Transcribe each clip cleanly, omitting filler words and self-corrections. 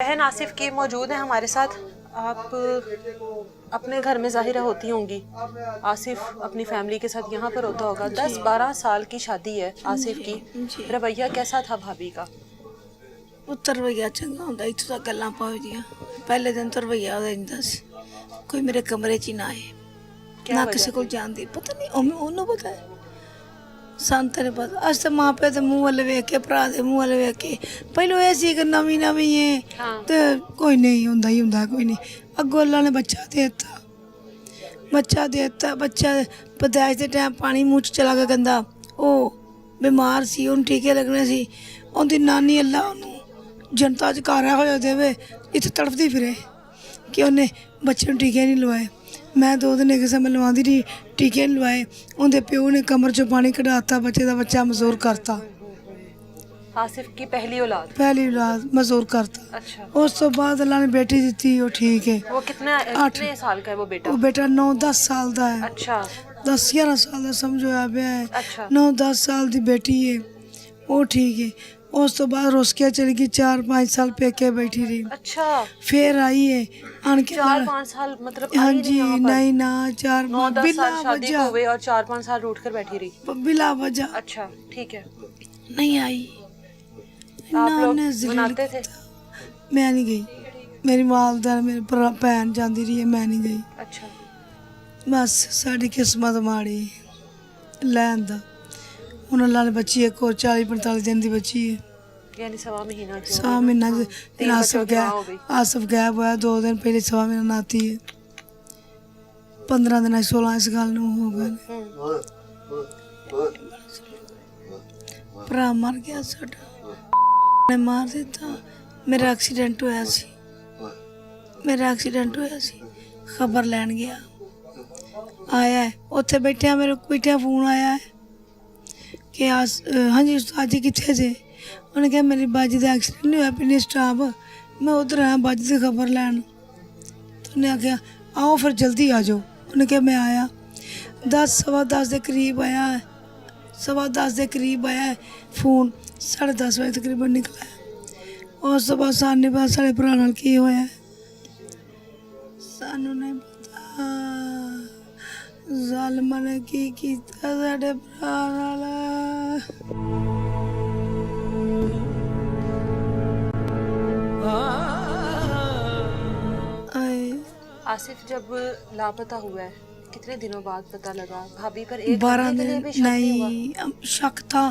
बहन आसिफ की मौजूद है हमारे साथ। आप अपने घर में ज़ाहिर होती होंगी, आसिफ अपनी फैमिली के साथ यहाँ पर होता होगा। 10-12 साल की शादी है आसिफ की। रवैया कैसा था भाभी का? उत्तर रवैया चंगा होंदा, इत्थों तक गल्लां पहुंचदियां। पहले दिन तो रवैया ओहदा इंदा सी, कोई मेरे कमरे च ही ना आए, ना किसी को जानदी। पता नहीं ओनू पता है, ਸਾਨੂੰ ਤਾਂ ਨਹੀਂ ਪਤਾ। ਅੱਜ ਤਾਂ ਮਾਂ ਪਿਓ ਦੇ ਮੂੰਹ ਵੱਲ ਵੇਖ ਕੇ, ਭਰਾ ਦੇ ਮੂੰਹ ਵੱਲ ਵੇਖ ਕੇ, ਪਹਿਲੋਂ ਇਹ ਸੀ ਕਿ ਨਵੀਂ ਨਵੀਂ ਹੈ ਤੇ ਕੋਈ ਨਹੀਂ ਹੁੰਦਾ ਹੀ ਹੁੰਦਾ, ਕੋਈ ਨਹੀਂ। ਅੱਗੋਂ ਅੱਲਾ ਨੇ ਬੱਚਾ ਦੇ ਦਿੱਤਾ, ਬੱਚਾ ਪਦਾਇਸ਼ ਦੇ ਟਾਈਮ ਪਾਣੀ ਮੂੰਹ 'ਚ ਚਲਾ ਗਿਆ ਗੰਦਾ। ਉਹ ਬਿਮਾਰ ਸੀ, ਉਹਨੂੰ ਟੀਕੇ ਲੱਗਣੇ ਸੀ। ਉਹਦੀ ਨਾਨੀ ਅੱਲਾ ਉਹਨੂੰ ਜਨਤਾ 'ਚ ਘਰ ਹੋਇਆ ਦੇਵੇ, ਇੱਥੇ ਤੜਫਦੀ ਫਿਰੇ ਕਿ ਉਹਨੇ ਬੱਚੇ ਨੂੰ ਟੀਕੇ ਨਹੀਂ ਲਵਾਏ। मैं 2 दिन एक समय लवाती रही, टीके नहीं लवाए। उनके प्यो ने कमर चो पानी कढ़ाता, बच्चे का बच्चा मजूर करता। आसिफ की पहली औलाद मजूर करता। अच्छा। उस तो बाद अल्लाह ने बेटी दी, वो ठीक है। वो कितने साल का है वो बेटा? वो बेटा 9-10 साल का है। अच्छा। 10-11 साल का समझो आ गया है। अच्छा। 9-10 साल की बेटी है, वो ठीक है। उस तो बाद रुस्किया चली गई, 4-5 साल पेके बैठी रही। अच्छा। फिर आई है आन के 4-5 साल मतलब हाँ जी, नहीं ना 9-10 साल शादी को हुए और 4-5 साल रूठ कर बैठी रही बिला वजह। अच्छा ठीक है। नहीं आई। आप लोग मनाते थे? मैं नहीं गई, मेरी वालदा मेरी भैन जाती रही है, मैं नहीं गई। अच्छा। बस साड़ी किस्मत माड़ी लैन दा। ਹੁਣ ਅੱਲਾ ਨੇ ਬੱਚੀ ਇੱਕ ਹੋਰ 40-45 दिन की बच्ची है, यानी सवा महीना आसफ गायब होया 2 दिन पहले, सवा महीना नाती है। 15 दिन 16 इस गल हो गए। भरा मर गया साडा, मार दिता। मेरा एक्सीडेंट होया सी, खबर लैन गया, आया है उत्थे बैठे मेरे बैठे फोन आया है कि हाँ जी उस्ताद जी कितने थे? उन्हें कहा मेरी बाजी का एक्सीडेंट नहीं हुआ, पिंडी स्टाफ मैं उधर आया बाजी की खबर लैन। तो उन्हें आख्या आओ फिर जल्दी आ जाओ। उन्हें कहा मैं आया, 10-10:15 के करीब आया है, 10:15 के करीब आया है फ़ोन, 10:30 बजे तकरीबन निकला है। उस तो बाद सानू पता साढ़े भरा नाल की होया है, सानू नहीं पता ज़ालिमां ने की कीता साडे भरा नाल। आसिफ जब लापता हुआ है कितने दिनों बाद पता लगा? भाभी पर 12 दिन नहीं शक था,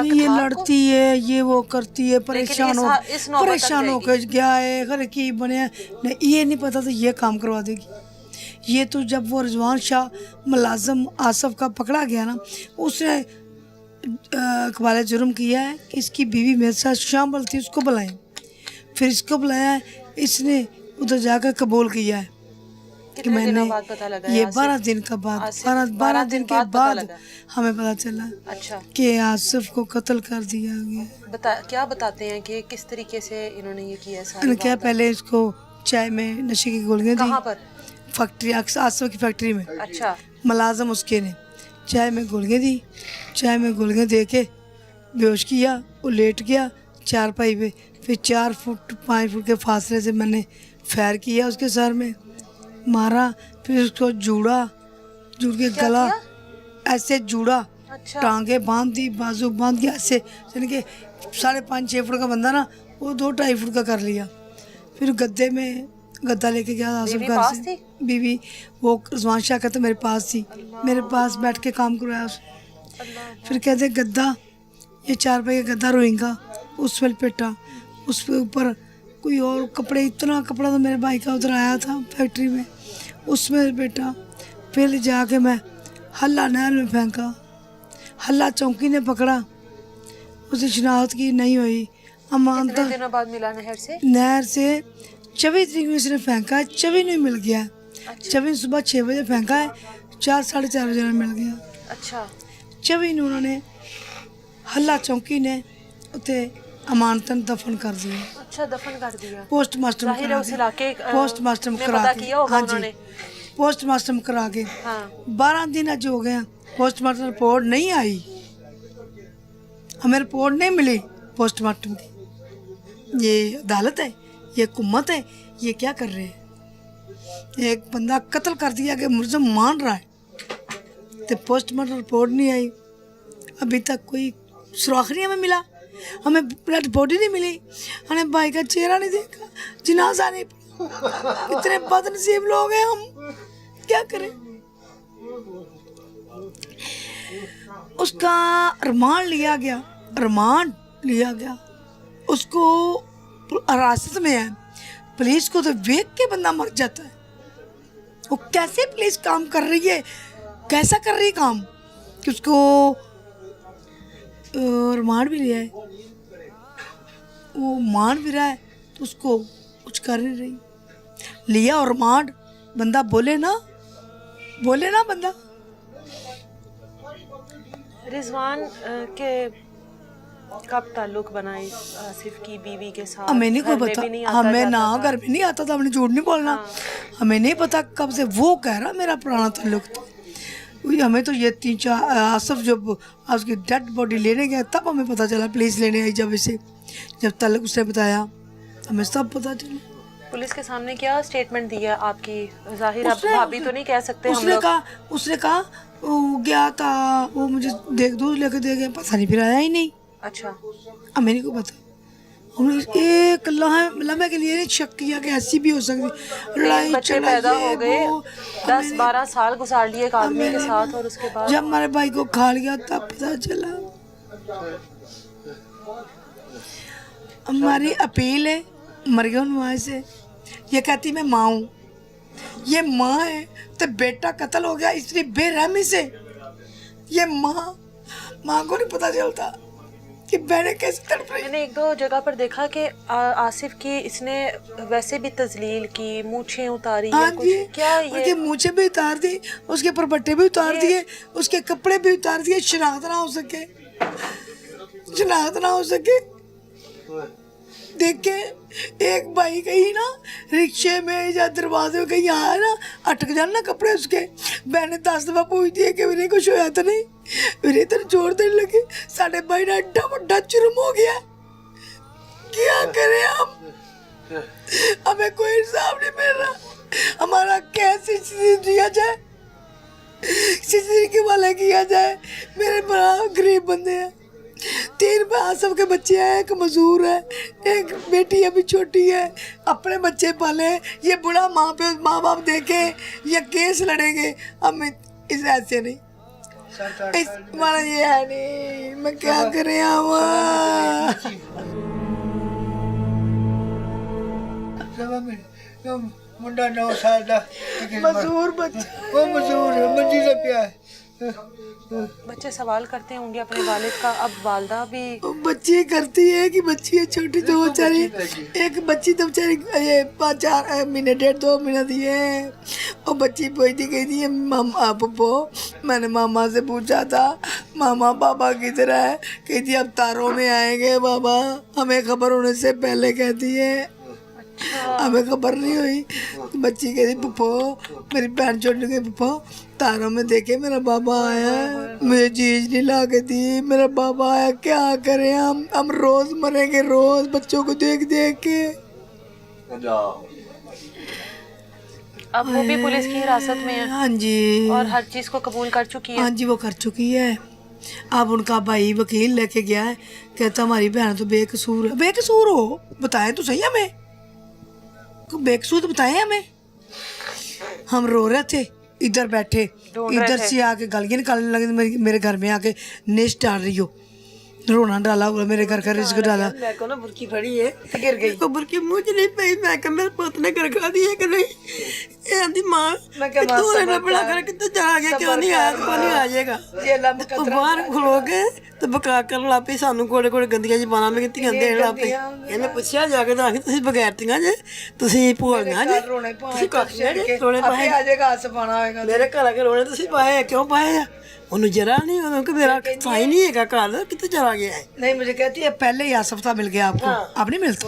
ये लड़ती है, ये वो करती है, परेशान होकर गया है, घर की बने नहीं, ये नहीं पता था ये काम करवा देगी। ये तो जब वो रिजवान शाह मुलाजम आसफ का पकड़ा गया ना, उसने इकबाल जुर्म किया है कि इसकी बीवी मेरे साथ शामिल थी, उसको बुलाएं। फिर इसको बुलाया है, इसने उधर जाकर कबूल किया है कि मैंने पता लगा ये 12 दिन का बाद 12 दिन के बाद हमें पता चला। अच्छा। कि आसिफ को कत्ल कर दिया गया। क्या बताते हैं कि किस तरीके से इन्होंने ये किया? मैंने क्या पहले इसको चाय में नशे की गोलियां दी। कहाँ पर? फैक्ट्री, आसिफ की फैक्ट्री में। अच्छा। मुलाजम उसके ने चाय में गोलियां दी, चाय में गोलियां दे के बेहोश किया, वो लेट गया चारपाई पे। फिर 4-5 फुट के फासले से मैंने फायर किया उसके सर में, मारा। फिर उसको जुड़ के गला ऐसे जुड़ा। अच्छा। टांगे बांध दी, बाजू बांध के ऐसे, यानी कि 5.5-6 फुट का बंदा ना, वो 2-2.5 फुट का कर लिया। फिर गद्दा लेके गया आसिफ घर से। बीवी वो रिजवान शाह का तो मेरे पास थी, मेरे पास बैठ के काम करवाया उसने। फिर कहते गद्दा, ये 4 रुपये का गद्दा रोएगा, उस पर लपेटा, उसके ऊपर कोई और कपड़े, इतना कपड़ा तो मेरे भाई का उधर आया था फैक्ट्री में, उसमें लपेटा। फिर जाके मैं हल्ला नहर में फेंका, हल्ला चौकी ने पकड़ा, उसे शनाख्त की नहीं हुई। कितने दिनों बाद मिला नहर से 24 तरीक में उसने फेंका है, 24 में मिल गया। अच्छा। 24 सुबह 6 बजे फेंका है, 4-4:30 बजे मिल गया। अच्छा। 24 में उन्होंने हल्ला चौकी ने उते अमानतन दफन कर दिया। अच्छा, दफन कर दिया। पोस्टमास्टम करा के, हाँ जी, पोस्टमास्टम करा के। 12 दिन आज हो गया, पोस्टमास्टम रिपोर्ट नहीं आई, हमें रिपोर्ट नहीं मिली पोस्टमार्टम की। ये अदालत है, ये हुकूमत है, ये क्या कर रहे हैं। एक बंदा कत्ल कर दिया कि मुलज़िम मान रहा है, तो पोस्टमार्टम रिपोर्ट नहीं आई, अभी तक कोई सुराख नहीं हमें मिला, हमें ब्लड बॉडी नहीं मिली, हमें भाई का चेहरा नहीं देखा, जनाजा नहीं पड़ा। इतने बदनसीब लोग हैं हम, क्या करें। उसका रिमांड लिया गया, उसको हिरासत में है। पुलिस को तो देख के बंदा मर जाता है। वो कैसे पुलिस काम कर रही है, कैसा कर रही है काम कि उसको रिमांड भी लिया है, वो मान भी रहा है तो उसको कुछ कर नहीं रही। लिया और रिमांड, बंदा बोले ना बंदा। रिजवान के कब ताल्लुक बना इस आसिफ की बीवी के साथ? हमें नहीं कोई पता, हमें ना घर में नहीं आता था, हमने झूठ नहीं बोलना। हमें नहीं पता कब से, वो कह रहा मेरा पुराना ताल्लुक था। हमें तो ये 3-4 आसिफ जब उसकी डेड बॉडी लेने गया तब हमें पता चला, पुलिस लेने आई जब इसे, जब ताल्लुक उसने बताया हमें सब पता चला। पुलिस के सामने क्या स्टेटमेंट दी है आपकी? जाहिर अब भाभी तो नहीं कह सकते हम लोग। उसने कहा वो गया था, वो मुझे दूध लेके दे गया, पता नहीं फिर आया ही नहीं। अच्छा, हमें नहीं को पता। हमने एक लम्हे के लिए नहीं शक किया कि ऐसी भी हो सकती लड़ाई। बच्चे पैदा हो गए, 10-12 साल गुजार लिए एक आदमी के साथ, और उसके बाद जब हमारे भाई को खा लिया तब पता चला। हमारी अपील है मरियम नवाज से, ये कहती मैं माँ हूँ, ये माँ है तो बेटा कत्ल हो गया इतनी बेरहमी से। ये माँ को नहीं पता चलता कि बहने कैसे तड़प रही। मैंने 1-2 जगह पर देखा कि आसिफ की इसने वैसे भी तजलील की, मूछें उतारी या कुछ, क्या ये उसके मूछें भी उतार दी, उसके परबट्टे भी उतार दिए, उसके कपड़े भी उतार दिए, शनाख्त ना हो सके। देखे एक भाई कहीं ना रिक्शे में या दरवाजे में कहीं आया ना, अटक जाना ना कपड़े उसके। मैंने 10 दफा पूछ दिया कि मेरे कुछ होया तो नहीं, मेरे इधर जोर देने लगे। साढ़े भाई ना एड्डा बड़ा जुर्म हो गया, क्या करें हम, हमें कोई इंसाफ नहीं मिल रहा। हमारा कैसे दिया जाए, सीधी के वाले किया जाए। मेरे बड़ा गरीब बंदे हैं, 3 आसिफ के बच्चे हैं, एक मजदूर है, एक बेटी अभी छोटी है। अपने बच्चे पाले, ये बुढ़ा माँ बाप देखे, ये केस लड़ेंगे। हम इस ऐसे नहीं, इस हमारा ये है नहीं, मैं क्या करें मुंडा 9 साल का मजदूर बच्चा, वो मजदूर है, मंजी से पिया है। बच्चे सवाल करते होंगे अपने वालिद का। अब वालदा भी बच्ची करती है कि बच्ची है छोटी, तो बेचारी एक बच्ची तो बेचारी ये 5-4 महीने 1.5-2 महीने दी है। और बच्ची पूछती गई थी मामा पप्पो, मैंने मामा से पूछा था मामा पापा किधर है, कहती अब तारों में आएंगे बाबा, हमें खबर होने से पहले कहती है, हमें खबर नहीं हुई। तो बच्ची कहती पप्पो, मेरी बहन छोटी गई पप्पो तारों में देखे मेरा बाबा आया, मुझे चीज नहीं ला के दी, मेरा बाबा आया, क्या करें हम रोज मरेंगे, रोज बच्चों को देख देख के। अब वो भी पुलिस की हिरासत में है। हाँ जी, और हर चीज को कबूल कर चुकी है। हाँ जी, वो कर चुकी है। अब उनका भाई वकील लेके गया है, कहता हमारी बहन तो बेकसूर है। बेकसूर हो बताएं तो सही हमें, बेकसूर तो बताएं हमें। हम रो रहे थे इधर बैठे, इधर से आके गालियाँ निकालने लगे, मेरे घर में आके नेश डाल रही हो, रोना डाला हुआ मेरे घर का रिस्क डाला। मेरे को ना बुरकी पड़ी है, गिर गई तो बुरकी मुझ नहीं पई। मैं कहा मेरे पुत ने कर खा दी है कि नहीं, ये आंधी माँ तू ना बड़ा कर कितने चला गया, क्यों नहीं आया, क्यों नहीं आ जाएगा। वो बाहर खलो के तो बका कर ला पई, सानू कोड़े कोड़े गंदियां जी बाना में ਧੀਆਂ ਦੇਣ ਲਾ ਪਈ। ਇਹਨੇ ਪੁੱਛਿਆ ਜਾ ਕੇ ਤਾਂ ਆਖੀ ਤੁਸੀਂ ਬਗੈਰਤੀਆਂ ਜੇ, ਤੁਸੀਂ ਭੋਲੀਆਂ ਜੇ, ਤੁਸੀਂ ਕਾਖੀਆਂ ਜੇ, ਰੋਣੇ ਪਾਏ आ जाएगा, हंस पाना होगा। ਮੇਰੇ ਘਰ ਆ ਕੇ ਰੋਣੇ ਤੁਸੀਂ ਪਾਏ, ਕਿਉਂ ਪਾਏ ਆ? ਉਹਨੂੰ ਜਰਾ नहीं, ਉਹਨੂੰ कि मेरा साई नहीं है घर, कितने चला गया है। नहीं, मुझे कहती है पहले ही आसिफ था मिल गया आपको, अब नहीं मिलता,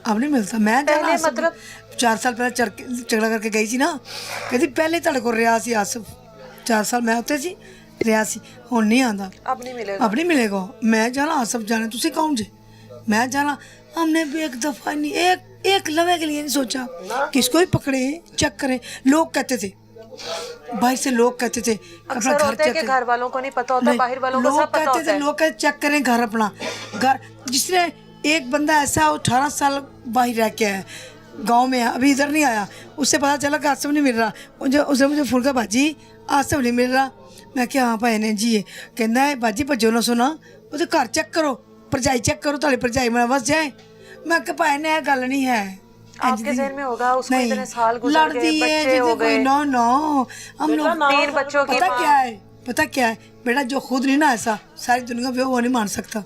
अब नहीं मिलता। मैं जाना मतलब 4 साल पहले झगड़ा करके गई थी ना, कहती पहले ਤੁਹਾਡੇ ਕੋਲ ਰਿਹਾ ਸੀ आसिफ, 4 साल मैं ਉੱਥੇ ਸੀ ਰਿਹਾ ਸੀ, ਹੁਣ ਨਹੀਂ ਆਂਦਾ, अब नहीं मिलेगा। अब नहीं मिलेगा। मैं जाना आसिफ जाने, ਤੁਸੀਂ कौन जे, मैं जाना, हमने भी एक दफा नहीं, एक लम्हे के लिए नहीं सोचा किसको भी पकड़े चेक करें। लोग कहते थे, बाहर से लोग कहते थे अपना अक्सर घर होता है चेक कि करें। घर वालों को नहीं पता होता, बाहर वालों को लोग सब पता कहते होता थे, है। लोग कहते चेक करें घर अपना। घर जिसने एक बंदा ऐसा 18 साल बाहर रह के आया, गांव में है, अभी इधर नहीं आया, उससे पता चला कि आसम नहीं मिल रहा। उसने मुझे फोन किया, बाजी आसम नहीं मिल रहा। मैं क्या हाँ भाई ने जी है, कहना है बाजी भजो ना सुना, वो घर चेक करो, भरजाई चेक करो, ताली भरजाई में बस जाए। मैं क्या भाई ने गल नहीं है, आपके ज़हन में होगा उसको नहीं, इतने साल गुजर गए, बच्चे हो गए। नो हम लोग 3 बच्चों की पता माँ। क्या है बेटा, जो खुद नहीं ना ऐसा सारी दुनिया पे वो नहीं मान सकता।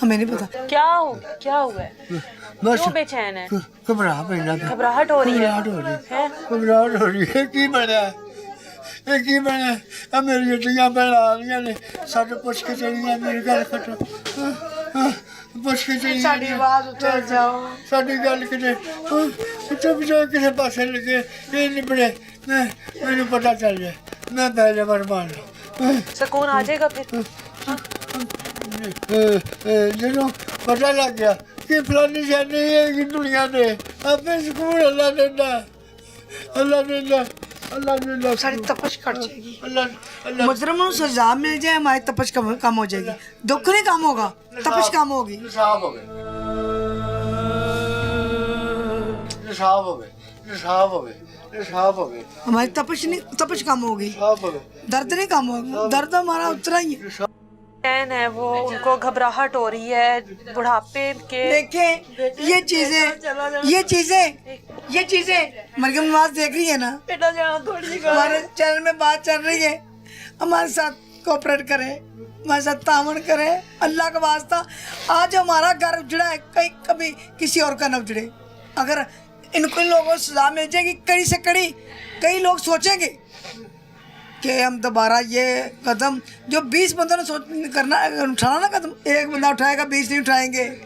हमें नहीं पता क्या हुआ है? क्यों बेचैन है? घबरा पैना घबराहट हो रही है? हैं? घबराहट हो रही है। की बनया ये की बनया? अब मेरी जटियां बना रही ने, साडे पुछ के चलियां, मेरी गल कटो, पुछ के चलियां, साडी आवाज उठा जाओ, साडी गल किते चुप जाओ, किसी पासे लगे ये निबड़े, मैनू पता चल जाए, मैं पहले बार मान लो। सुकून आ जाएगा फिर। जो पता लग गया कि फलानी शह नहीं है दुनिया ने, अपने सुकून अल्लाह देना, अल्लाह देना, अल्लाह देना, सारी तपश कट जाएगी। अल्लाह मुजरम को सजा मिल जाए, हमारी तपश कम हो जाएगी। दुख नहीं कम होगा, तपश कम होगी। साफ हो गए, साफ हो गए, साफ हो गए, साफ हो गए, हमारी तपश कम होगी, साफ हो गए। दर्द नहीं कम होगा, दर्द हमारा उतना ही है। चैन है वो, उनको घबराहट हो रही है बुढ़ापे के। देखें ये चीजें मरगम नवाज देख रही है ना, बेटा जाना थोड़ी हमारे चैनल में बात चल रही है, हमारे साथ कोऑपरेट करें, हमारे साथ तामन करें, अल्लाह का वास्ता। आज हमारा घर उजड़ा है, कभी किसी और का न उजड़े। अगर इनको लोगों को सजा मिल जाएगी कड़ी से कड़ी, कई लोग सोचेंगे कि हम दोबारा ये कदम जो 20 बंदों ने सोच करना उठाना ना कदम, एक बंदा उठाएगा 20 नहीं उठाएंगे।